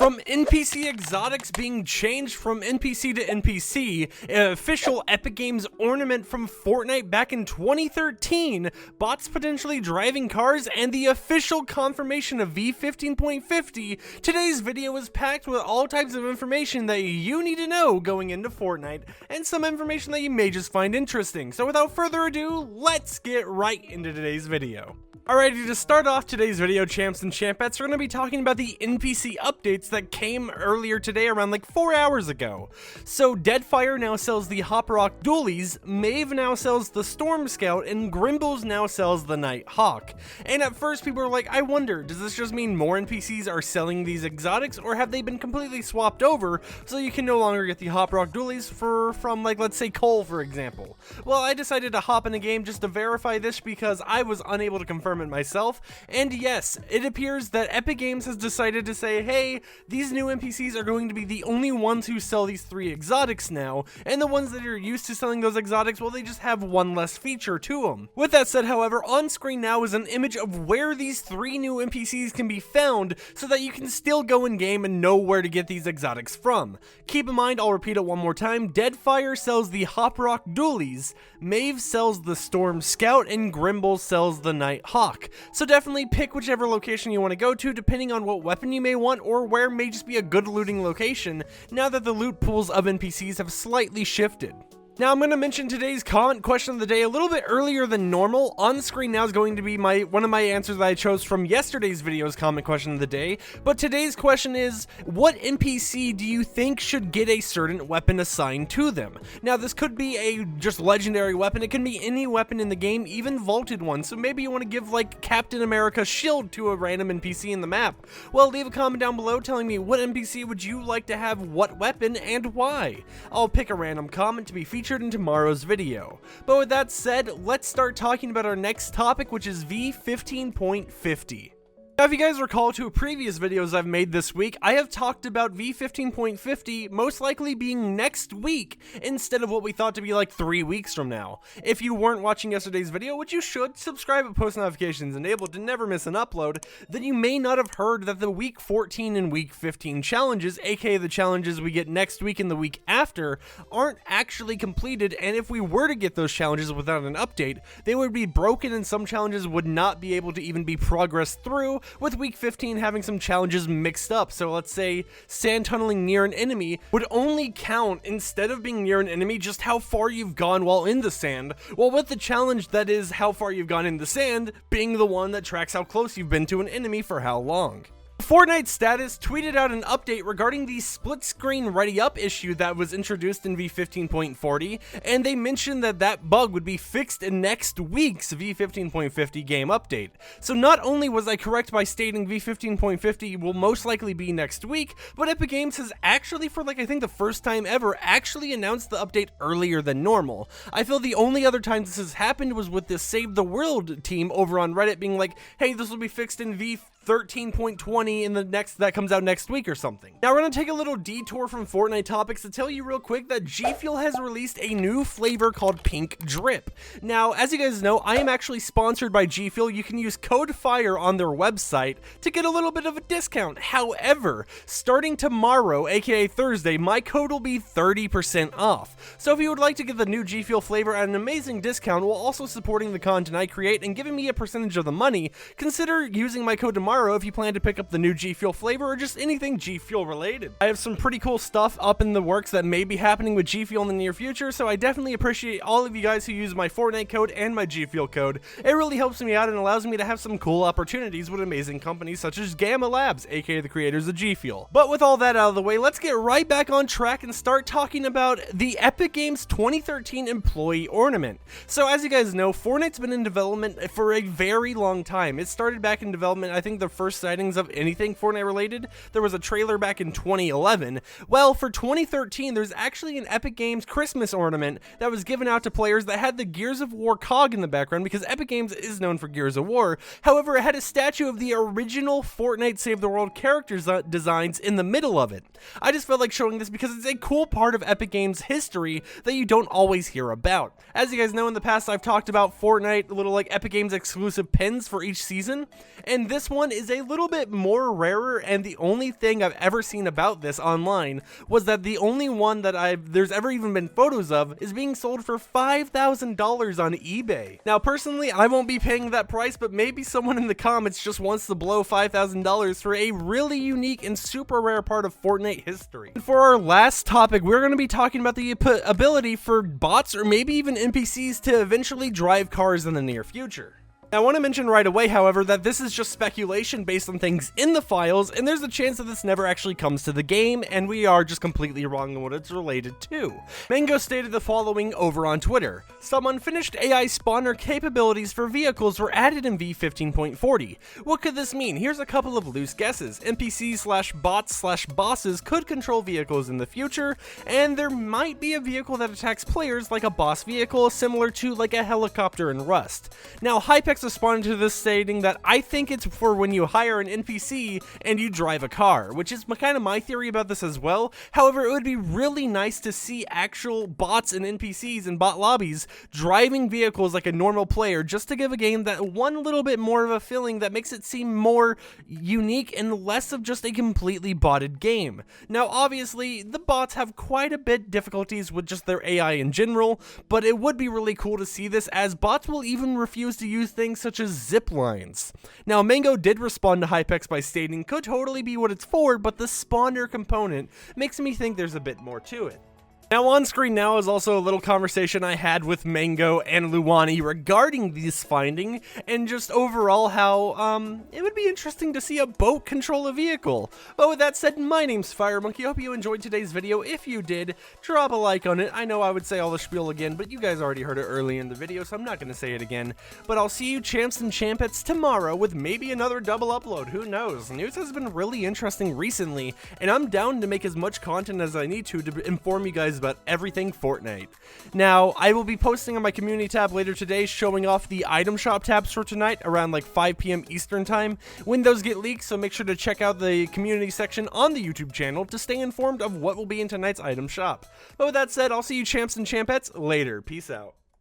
From NPC Exotics being changed from NPC to NPC, official Epic Games Ornament from Fortnite back in 2013, bots potentially driving cars, and the official confirmation of V15.50, today's video is packed with all types of information that you need to know going into Fortnite, and some information that you may just find interesting. So without further ado, let's get right into today's video. Alrighty, to start off today's video, champs and champettes, we're going to be talking about the NPC updates that came earlier today, around like 4 hours ago. So Deadfire now sells the Hop Rock Dualies, Maeve now sells the Storm Scout, and Grimbles now sells the Night Hawk. And at first people were like, I wonder, does this just mean more NPCs are selling these exotics, or have they been completely swapped over so you can no longer get the Hop Rock Dualies from like, let's say Cole, for example? Well, I decided to hop in a game just to verify this because I was unable to confirm it myself, and yes, it appears that Epic Games has decided to say, hey, these new NPCs are going to be the only ones who sell these 3 exotics now, and the ones that are used to selling those exotics, well, they just have one less feature to them. With that said, however, on screen now is an image of where these 3 new NPCs can be found so that you can still go in game and know where to get these exotics from. Keep in mind, I'll repeat it one more time, Deadfire sells the Hop Rock Dualies, Maeve sells the Storm Scout, and Grimble sells the Night Hawk. So definitely pick whichever location you want to go to, depending on what weapon you may want or where may just be a good looting location, now that the loot pools of NPCs have slightly shifted. Now I'm going to mention today's comment question of the day a little bit earlier than normal. On screen now is going to be one of my answers that I chose from yesterday's video's comment question of the day. But today's question is, what NPC do you think should get a certain weapon assigned to them? Now this could be a just legendary weapon, it can be any weapon in the game, even vaulted ones. So maybe you want to give like Captain America's shield to a random NPC in the map. Well, leave a comment down below telling me what NPC would you like to have what weapon and why. I'll pick a random comment to be featured in tomorrow's video. But with that said, let's start talking about our next topic, which is V15.50. Now, if you guys recall to previous videos I've made this week, I have talked about V15.50 most likely being next week instead of what we thought to be like 3 weeks from now. If you weren't watching yesterday's video, which you should, subscribe and post notifications enabled to never miss an upload, then you may not have heard that the week 14 and week 15 challenges, aka the challenges we get next week and the week after, aren't actually completed, and if we were to get those challenges without an update, they would be broken and some challenges would not be able to even be progressed through, with week 15 having some challenges mixed up. So let's say sand tunneling near an enemy would only count, instead of being near an enemy, just how far you've gone while in the sand, while with the challenge that is how far you've gone in the sand being the one that tracks how close you've been to an enemy for how long. Fortnite Status tweeted out an update regarding the split screen ready up issue that was introduced in V15.40, and they mentioned that that bug would be fixed in next week's V15.50 game update. So not only was I correct by stating V15.50 will most likely be next week, but Epic Games has actually, for like I think the first time ever, actually announced the update earlier than normal. I feel the only other time this has happened was with the Save the World team over on Reddit being like, hey, this will be fixed in V13.20 in the next that comes out next week or something. Now we're gonna take a little detour from Fortnite topics to tell you real quick that GFuel has released a new flavor called Pink Drip. Now, as you guys know, I am actually sponsored by GFuel. You can use code FIRE on their website to get a little bit of a discount. However, starting tomorrow, aka Thursday, my code will be 30% off. So if you would like to get the new GFuel flavor at an amazing discount while also supporting the content I create and giving me a percentage of the money, consider using my code tomorrow if you plan to pick up the new GFuel flavor or just anything GFuel related. I have some pretty cool stuff up in the works that may be happening with GFuel in the near future, so I definitely appreciate all of you guys who use my Fortnite code and my GFuel code. It really helps me out and allows me to have some cool opportunities with amazing companies such as Gamma Labs, aka the creators of GFuel. But with all that out of the way, let's get right back on track and start talking about the Epic Games 2013 Employee Ornament. So as you guys know, Fortnite's been in development for a very long time. It started back in development, I think the first sightings of anything Fortnite related, there was a trailer back in 2011. Well, for 2013, there's actually an Epic Games Christmas ornament that was given out to players that had the Gears of War cog in the background, because Epic Games is known for Gears of War. However, it had a statue of the original Fortnite Save the World characters designs in the middle of it. I just felt like showing this because it's a cool part of Epic Games history that you don't always hear about. As you guys know, in the past I've talked about Fortnite, little like Epic Games exclusive pins for each season, and this one one is a little bit more rarer, and the only thing I've ever seen about this online was that the only one that there's ever even been photos of is being sold for $5,000 on eBay. Now personally, I won't be paying that price, but maybe someone in the comments just wants to blow $5,000 for a really unique and super rare part of Fortnite history. And for our last topic, we're going to be talking about the ability for bots or maybe even NPCs to eventually drive cars in the near future. I want to mention right away, however, that this is just speculation based on things in the files, and there's a chance that this never actually comes to the game, and we are just completely wrong on what it's related to. Mango stated the following over on Twitter: "Some unfinished AI spawner capabilities for vehicles were added in V15.40. What could this mean? Here's a couple of loose guesses. NPCs/bots/bosses could control vehicles in the future, and there might be a vehicle that attacks players like a boss vehicle, similar to like a helicopter in Rust." Now, Hypex responded to this stating that I think it's for when you hire an NPC and you drive a car, which is kind of my theory about this as well. However, it would be really nice to see actual bots and NPCs and bot lobbies driving vehicles like a normal player, just to give a game that one little bit more of a feeling that makes it seem more unique and less of just a completely botted game. Now obviously, the bots have quite a bit difficulties with just their AI in general, but it would be really cool to see this, as bots will even refuse to use things such as zip lines. Now, Mango did respond to Hypex by stating, "Could totally be what it's for, but the spawner component makes me think there's a bit more to it." Now on screen now is also a little conversation I had with Mango and Luwani regarding this finding, and just overall how it would be interesting to see a boat control a vehicle. But with that said, my name's FireMonkey. Hope you enjoyed today's video. If you did, drop a like on it. I know I would say all the spiel again, but you guys already heard it early in the video, so I'm not going to say it again. But I'll see you champs and champettes tomorrow with maybe another double upload. Who knows? News has been really interesting recently, and I'm down to make as much content as I need to inform you guys about everything Fortnite. Now, I will be posting on my community tab later today, showing off the item shop tabs for tonight around like 5 p.m. Eastern time when those get leaked, so make sure to check out the community section on the YouTube channel to stay informed of what will be in tonight's item shop. But with that said, I'll see you champs and champettes later. Peace out.